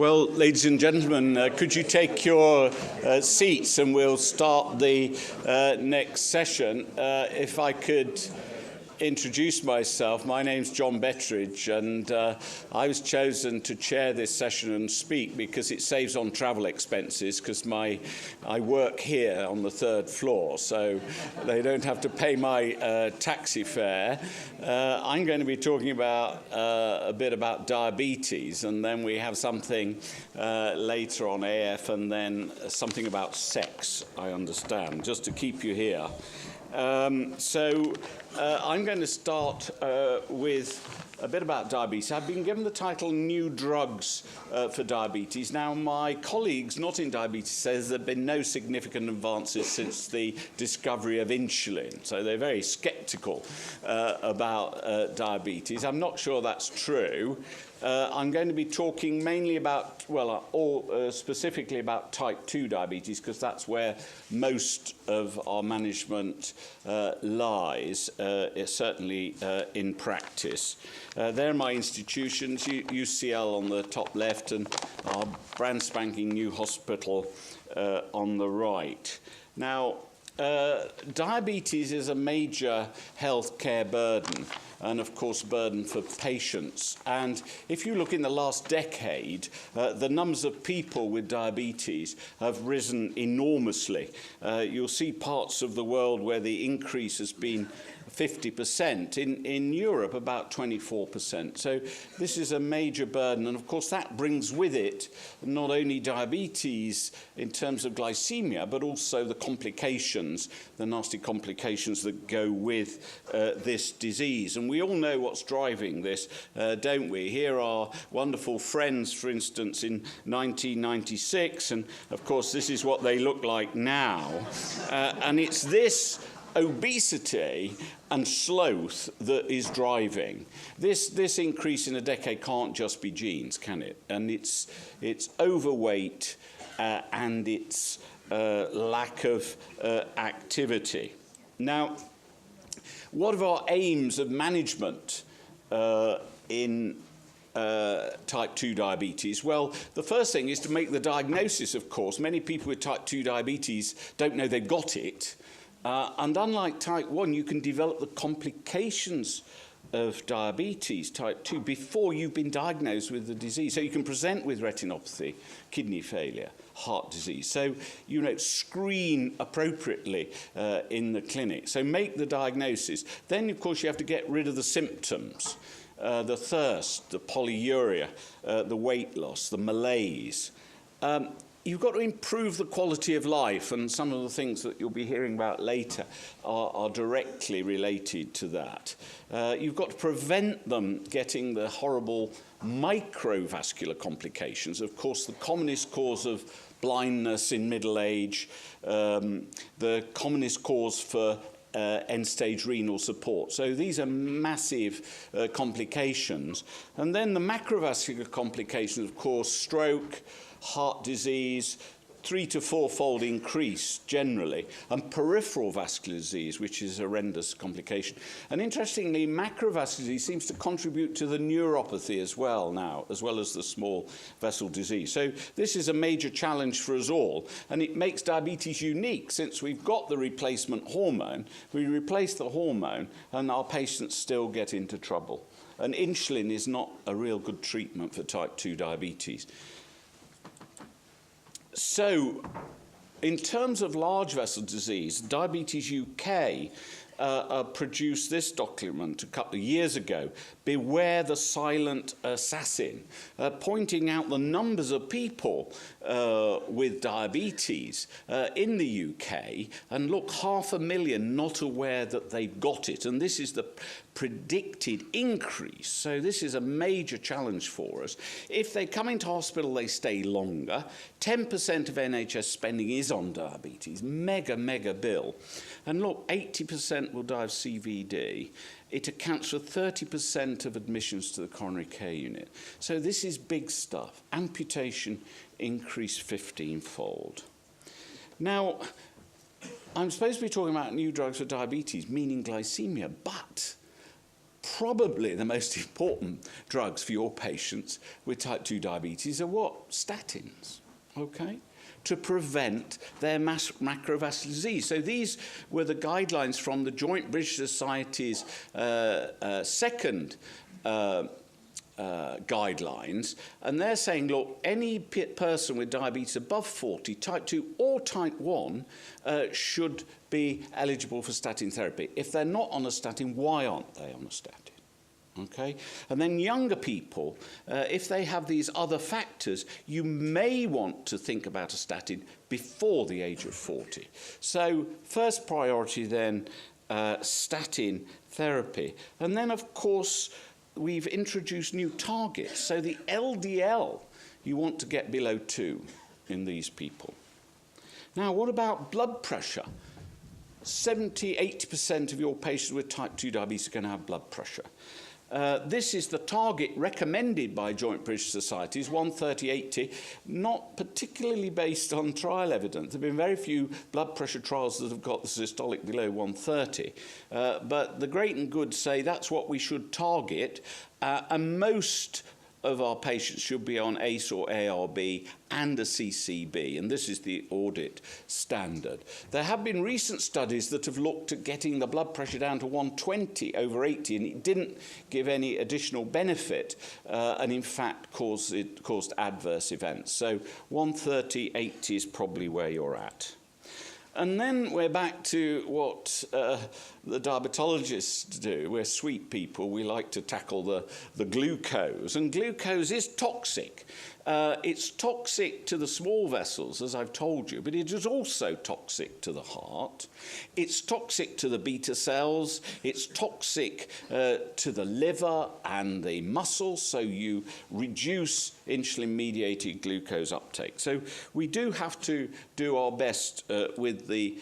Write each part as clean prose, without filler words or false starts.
Well, ladies and gentlemen, could you take your seats and we'll start the next session. If I could introduce myself, my name's John Betteridge, and I was chosen to chair this session and speak because it saves on travel expenses, because I work here on the third floor, so they don't have to pay my taxi fare. I'm going to be talking about a bit about diabetes, and then we have something later on AF, and then something about sex, I understand, just to keep you here. I'm going to start with a bit about diabetes. I've been given the title New Drugs for Diabetes. Now, my colleagues not in diabetes says there have been no significant advances since the discovery of insulin. So they're very skeptical about diabetes. I'm not sure that's true. I'm going to be talking mainly about, specifically about type 2 diabetes, because that's where most of our management lies, certainly in practice. They're my institutions, UCL on the top left and our brand spanking new hospital on the right. Now, diabetes is a major healthcare burden, and of course burden for patients. And if you look in the last decade, the numbers of people with diabetes have risen enormously. You'll see parts of the world where the increase has been 50%. In Europe, about 24%. So this is a major burden. And of course, that brings with it not only diabetes in terms of glycemia, but also the complications, the nasty complications that go with this disease. And we all know what's driving this, don't we? Here are wonderful friends, for instance, in 1996. And of course, this is what they look like now. And it's this obesity and sloth that is driving. This increase in a decade can't just be genes, can it? And it's overweight and it's lack of activity. Now, what are our aims of management in type 2 diabetes? Well, the first thing is to make the diagnosis, of course. Many people with type 2 diabetes don't know they've got it. And unlike type 1, you can develop the complications of diabetes type 2 before you've been diagnosed with the disease. So you can present with retinopathy, kidney failure, heart disease. So, screen appropriately in the clinic. So make the diagnosis. Then, of course, you have to get rid of the symptoms. The thirst, the polyuria, the weight loss, the malaise. You've got to improve the quality of life, and some of the things that you'll be hearing about later are directly related to that. You've got to prevent them getting the horrible microvascular complications. Of course, the commonest cause of blindness in middle age, the commonest cause for end-stage renal support. So these are massive complications. And then the macrovascular complications, of course, stroke, heart disease, 3- to 4-fold increase generally, and peripheral vascular disease, which is a horrendous complication. And interestingly, macrovascular disease seems to contribute to the neuropathy as well now, as well as the small vessel disease. So this is a major challenge for us all, and it makes diabetes unique. Since we've got the replacement hormone, we replace the hormone, and our patients still get into trouble. And insulin is not a real good treatment for type 2 diabetes. So, in terms of large vessel disease, Diabetes UK produced this document a couple of years ago, Beware the Silent Assassin, pointing out the numbers of people with diabetes in the UK, and look, 500,000 not aware that they've got it, and this is the predicted increase. So this is a major challenge for us. If they come into hospital, they stay longer. 10% of NHS spending is on diabetes, mega bill. And look, 80% will die of CVD. It accounts for 30% of admissions to the coronary care unit. So this is big stuff. Amputation increased 15-fold. Now, I'm supposed to be talking about new drugs for diabetes, meaning glycemia, but probably the most important drugs for your patients with type 2 diabetes are what? Statins, okay? To prevent their macrovascular disease. So these were the guidelines from the Joint British Society's second guidelines, and they're saying, look, any person with diabetes above 40, type 2 or type 1, should be eligible for statin therapy. If they're not on a statin, why aren't they on a statin? Okay, and then younger people, if they have these other factors, you may want to think about a statin before the age of 40. So first priority then, statin therapy. And then, of course, we've introduced new targets. So the LDL, you want to get below 2 in these people. Now, what about blood pressure? 70–80% of your patients with type 2 diabetes are going to have blood pressure. This is the target recommended by Joint British Societies, 130/80, not particularly based on trial evidence. There have been very few blood pressure trials that have got the systolic below 130. But the great and good say that's what we should target, and most of our patients should be on ACE or ARB and a CCB, and this is the audit standard. There have been recent studies that have looked at getting the blood pressure down to 120/80, and it didn't give any additional benefit, and in fact caused adverse events. So 130/80 is probably where you're at. And then we're back to what the diabetologists do. We're sweet people. We like to tackle the glucose. And glucose is toxic. It's toxic to the small vessels, as I've told you, but it is also toxic to the heart. It's toxic to the beta cells. It's toxic to the liver and the muscles, so you reduce insulin-mediated glucose uptake. So we do have to do our best with the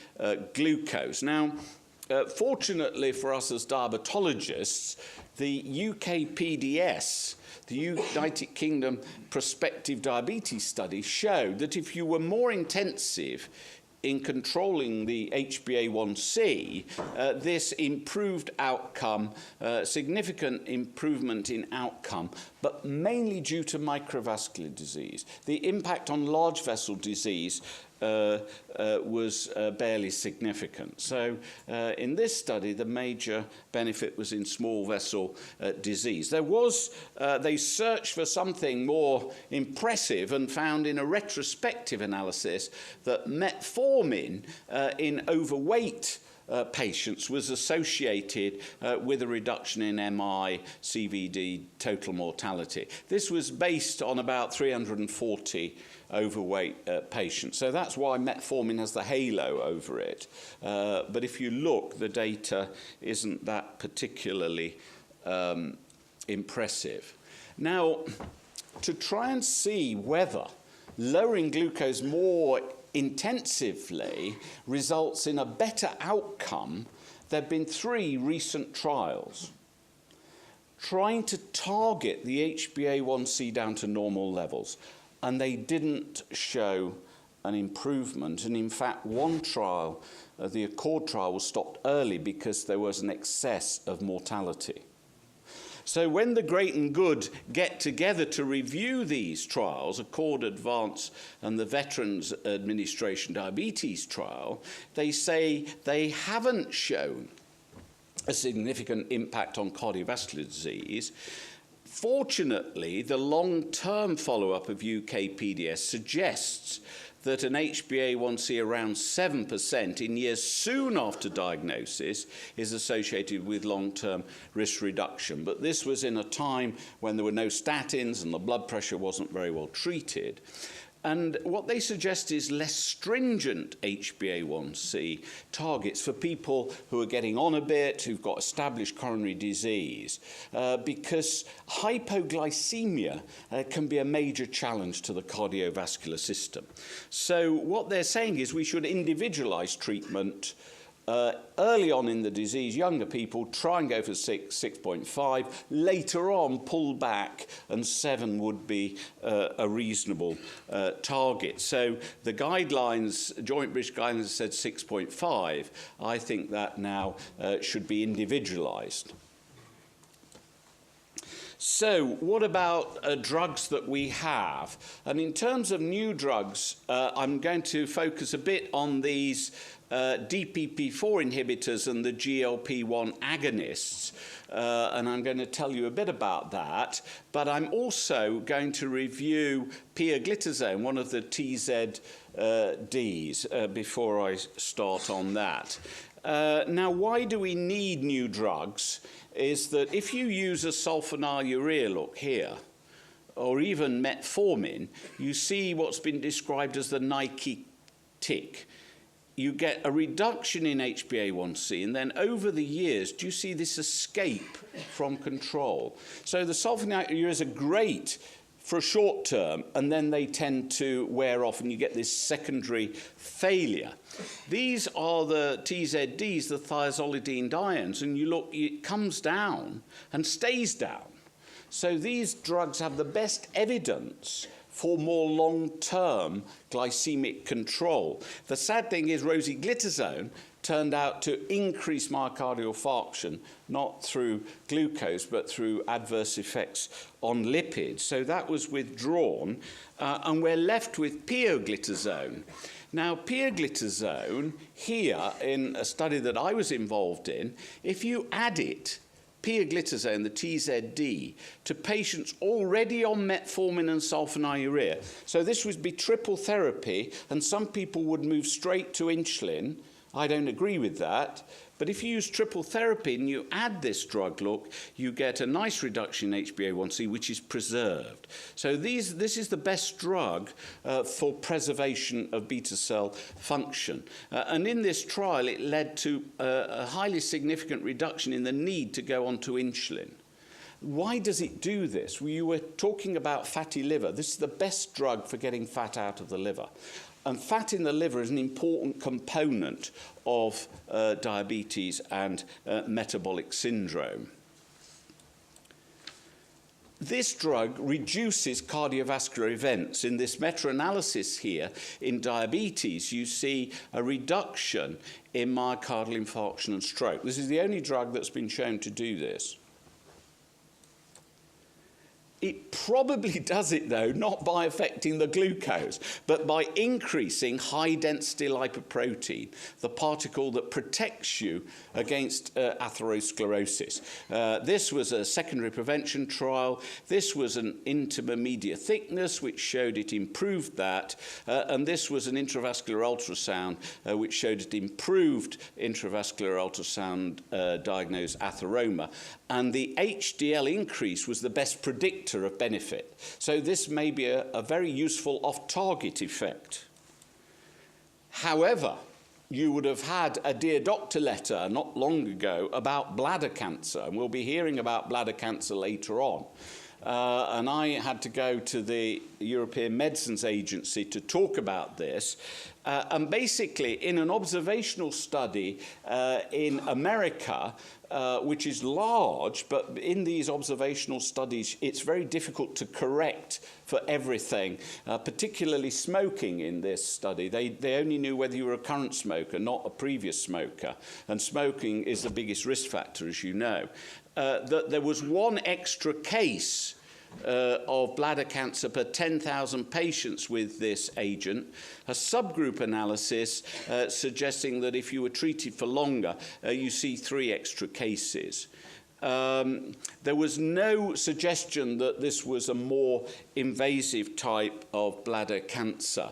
glucose. Now, fortunately for us as diabetologists, the UK PDS, the United Kingdom Prospective Diabetes Study, showed that if you were more intensive in controlling the HbA1c, this improved outcome, significant improvement in outcome, but mainly due to microvascular disease. The impact on large vessel disease was barely significant. So in this study, the major benefit was in small vessel disease. They searched for something more impressive and found in a retrospective analysis that metformin in overweight patients was associated with a reduction in MI, CVD, total mortality. This was based on about 340 overweight patients. So that's why metformin has the halo over it. But if you look, the data isn't that particularly impressive. Now, to try and see whether lowering glucose more intensively results in a better outcome, there have been 3 recent trials trying to target the HbA1c down to normal levels, and they didn't show an improvement. And in fact, one trial, the Accord trial, was stopped early because there was an excess of mortality. So when the great and good get together to review these trials, Accord Advance and the Veterans Administration Diabetes trial, they say they haven't shown a significant impact on cardiovascular disease. Fortunately, the long-term follow-up of UK PDS suggests that an HbA1c around 7% in years soon after diagnosis is associated with long-term risk reduction. But this was in a time when there were no statins and the blood pressure wasn't very well treated. And what they suggest is less stringent HbA1c targets for people who are getting on a bit, who've got established coronary disease, because hypoglycemia can be a major challenge to the cardiovascular system. So what they're saying is we should individualize treatment early on in the disease. Younger people try and go for 6.5. Later on, pull back, and 7 would be a reasonable target. So the guidelines, Joint British guidelines, said 6.5. I think that now should be individualized. So what about drugs that we have? And in terms of new drugs, I'm going to focus a bit on these DPP-4 inhibitors and the GLP-1 agonists. And I'm going to tell you a bit about that. But I'm also going to review pioglitazone, one of the TZDs, before I start on that. Now, why do we need new drugs? Is that if you use a sulfonylurea, look here, or even metformin, you see what's been described as the Nike tick. You get a reduction in HbA1c, and then over the years, do you see this escape from control? So the sulfonylureas are great for a short term, and then they tend to wear off, and you get this secondary failure. These are the TZDs, the thiazolidinediones, and you look, it comes down and stays down. So these drugs have the best evidence for more long-term glycemic control. The sad thing is rosiglitazone turned out to increase myocardial infarction, not through glucose, but through adverse effects on lipids. So that was withdrawn, and we're left with pioglitazone. Now, pioglitazone, here in a study that I was involved in, if you add it, pioglitazone, the TZD, to patients already on metformin and sulfonylurea. So this would be triple therapy, and some people would move straight to insulin. I don't agree with that. But if you use triple therapy and you add this drug, look, you get a nice reduction in HbA1c, which is preserved. So this is the best drug for preservation of beta cell function. And in this trial, it led to a highly significant reduction in the need to go onto insulin. Why does it do this? Well, you were talking about fatty liver. This is the best drug for getting fat out of the liver. And fat in the liver is an important component of diabetes and metabolic syndrome. This drug reduces cardiovascular events. In this meta-analysis here, in diabetes, you see a reduction in myocardial infarction and stroke. This is the only drug that's been shown to do this. It probably does it, though, not by affecting the glucose, but by increasing high-density lipoprotein, the particle that protects you against atherosclerosis. This was a secondary prevention trial. This was an intima media thickness, which showed it improved that. And this was an intravascular ultrasound, which showed it improved intravascular ultrasound diagnosed atheroma. And the HDL increase was the best predictor of benefit. So this may be a very useful off-target effect. However, you would have had a Dear Doctor letter not long ago about bladder cancer, and we'll be hearing about bladder cancer later on. And I had to go to the European Medicines Agency to talk about this. And basically, in an observational study in America, which is large, but in these observational studies, it's very difficult to correct for everything, particularly smoking in this study. They only knew whether you were a current smoker, not a previous smoker. And smoking is the biggest risk factor, as you know. That there was one extra case of bladder cancer per 10,000 patients with this agent, a subgroup analysis suggesting that if you were treated for longer, you see 3 extra cases. There was no suggestion that this was a more invasive type of bladder cancer.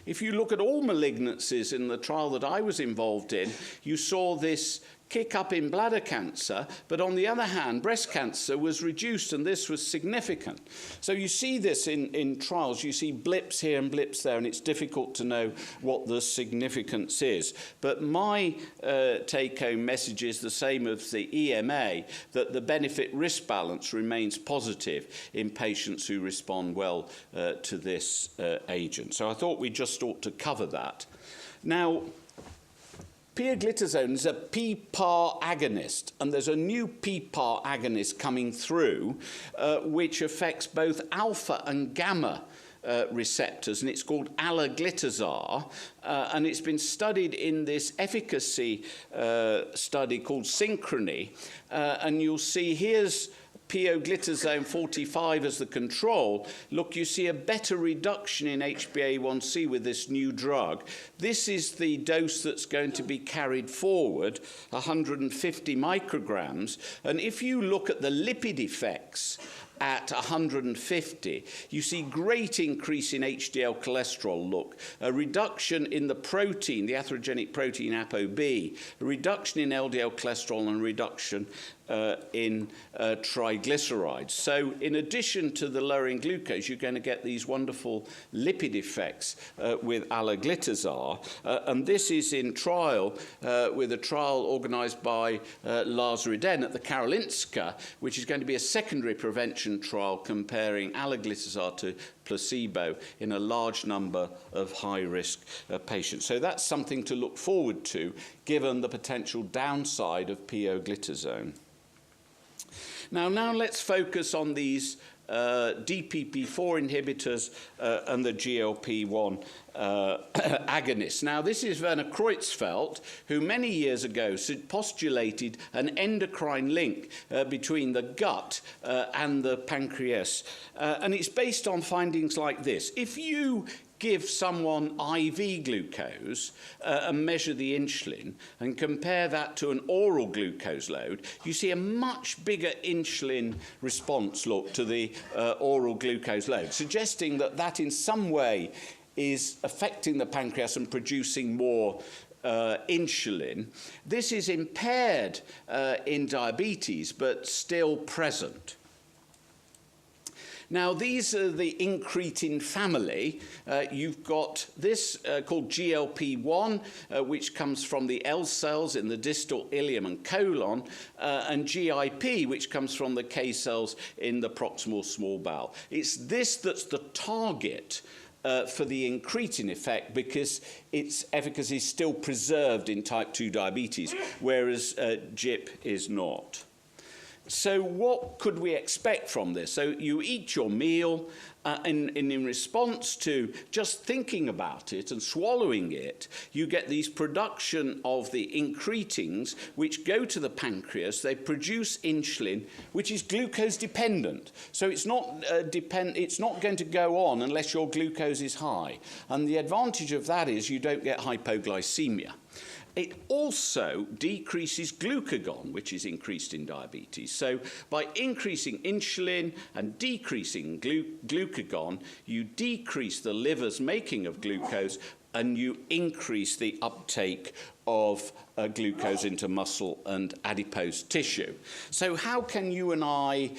If you look at all malignancies in the trial that I was involved in, you saw this kick up in bladder cancer, but on the other hand, breast cancer was reduced, and this was significant. So you see this in trials. You see blips here and blips there, and it's difficult to know what the significance is. But my take-home message is the same as the EMA, that the benefit-risk balance remains positive in patients who respond well to this agent. So I thought we just ought to cover that. Now, pioglitazone is a PPAR agonist, and there's a new PPAR agonist coming through which affects both alpha and gamma receptors, and it's called alaglitazar, and it's been studied in this efficacy study called Synchrony, and you'll see here's pioglitazone 45 as the control, look, you see a better reduction in HbA1c with this new drug. This is the dose that's going to be carried forward, 150 micrograms. And if you look at the lipid effects at 150, you see great increase in HDL cholesterol, look, a reduction in the protein, the atherogenic protein ApoB, a reduction in LDL cholesterol, and a reduction in triglycerides. So in addition to the lowering glucose, you're going to get these wonderful lipid effects with alaglitazar. And this is in trial with a trial organized by Lars Rydén at the Karolinska, which is going to be a secondary prevention trial comparing alaglitazar to placebo in a large number of high-risk patients. So that's something to look forward to, given the potential downside of pioglitazone. Now let's focus on these DPP-4 inhibitors and the GLP-1 agonists. Now, this is Werner Creutzfeldt, who many years ago postulated an endocrine link between the gut and the pancreas. And it's based on findings like this. If you give someone IV glucose and measure the insulin and compare that to an oral glucose load, you see a much bigger insulin response, look, to the oral glucose load, suggesting that that in some way is affecting the pancreas and producing more insulin. This is impaired in diabetes, but still present. Now, these are the incretin family. You've got this called GLP-1, which comes from the L cells in the distal ileum and colon, and GIP, which comes from the K cells in the proximal small bowel. It's this that's the target for the incretin effect, because its efficacy is still preserved in type 2 diabetes, whereas GIP is not. So what could we expect from this? So you eat your meal, and in response to just thinking about it and swallowing it, you get these production of the incretins, which go to the pancreas. They produce insulin, which is glucose dependent. So it's not going to go on unless your glucose is high. And the advantage of that is you don't get hypoglycemia. It also decreases glucagon, which is increased in diabetes. So by increasing insulin and decreasing glucagon, you decrease the liver's making of glucose and you increase the uptake of glucose into muscle and adipose tissue. So how can you and I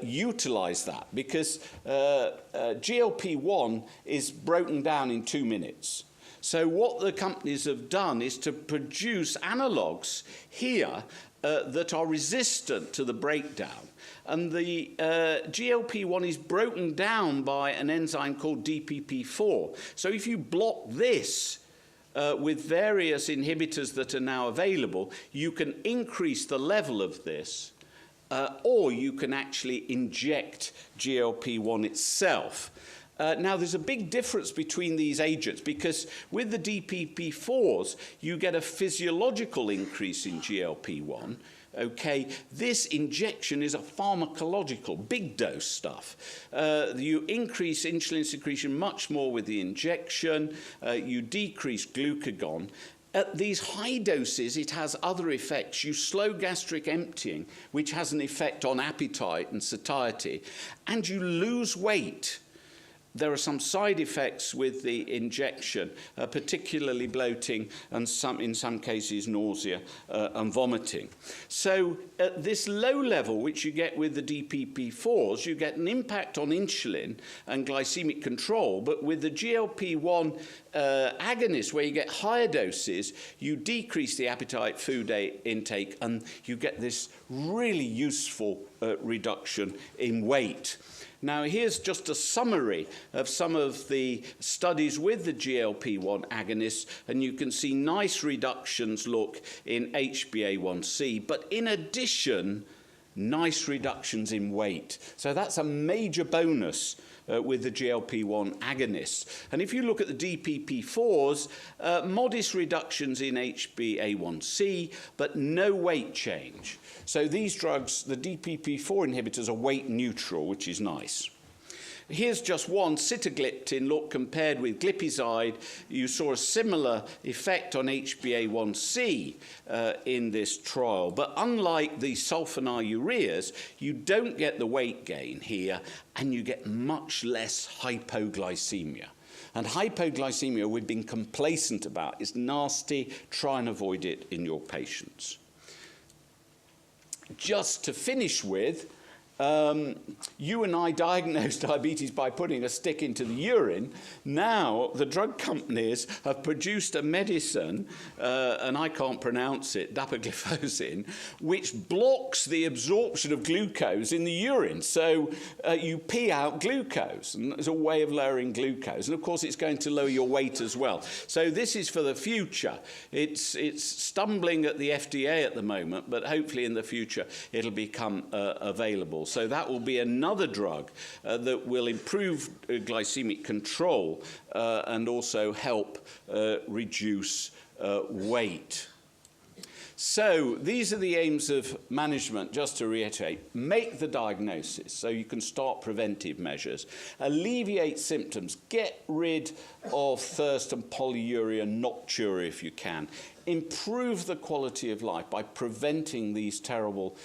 utilize that? Because GLP-1 is broken down in 2 minutes. So what the companies have done is to produce analogues here that are resistant to the breakdown. And the GLP-1 is broken down by an enzyme called DPP-4. So if you block this with various inhibitors that are now available, you can increase the level of this, or you can actually inject GLP-1 itself. Now, there's a big difference between these agents, because with the DPP-4s, you get a physiological increase in GLP-1. Okay, this injection is a pharmacological, big dose stuff. You increase insulin secretion much more with the injection. You decrease glucagon. At these high doses, it has other effects. You slow gastric emptying, which has an effect on appetite and satiety, and you lose weight. There are some side effects with the injection, particularly bloating and in some cases nausea and vomiting. So at this low level, which you get with the DPP-4s, you get an impact on insulin and glycemic control, but with the GLP-1 agonist, where you get higher doses, you decrease the appetite, food intake, and you get this really useful reduction in weight. Now, here's just a summary of some of the studies with the GLP-1 agonists, and you can see nice reductions, look, in HbA1c, but in addition, nice reductions in weight. So that's a major bonus with the GLP-1 agonists. And if you look at the DPP-4s, modest reductions in HbA1c, but no weight change. So these drugs, the DPP-4 inhibitors, are weight neutral, which is nice. Here's just one, sitagliptin. Look, compared with glipizide, you saw a similar effect on HbA1c in this trial. But unlike the sulfonylureas, you don't get the weight gain here, and you get much less hypoglycemia. And hypoglycemia we've been complacent about. It's nasty. Try and avoid it in your patients. Just to finish with, you and I diagnosed diabetes by putting a stick into the urine. Now, the drug companies have produced a medicine, and I can't pronounce it, dapagliflozin, which blocks the absorption of glucose in the urine. So you pee out glucose, and it's a way of lowering glucose. And, of course, it's going to lower your weight as well. So this is for the future. It's stumbling at the FDA at the moment, but hopefully in the future it'll become available. So that will be another drug that will improve glycemic control and also help reduce weight. So these are the aims of management, just to reiterate. Make the diagnosis so you can start preventive measures. Alleviate symptoms. Get rid of thirst and polyuria, nocturia if you can. Improve the quality of life by preventing these terrible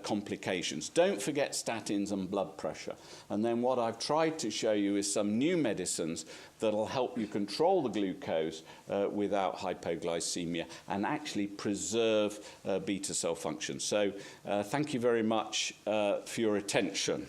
complications. Don't forget statins and blood pressure. And then what I've tried to show you is some new medicines that'll help you control the glucose without hypoglycemia and actually preserve beta cell function. So thank you very much for your attention.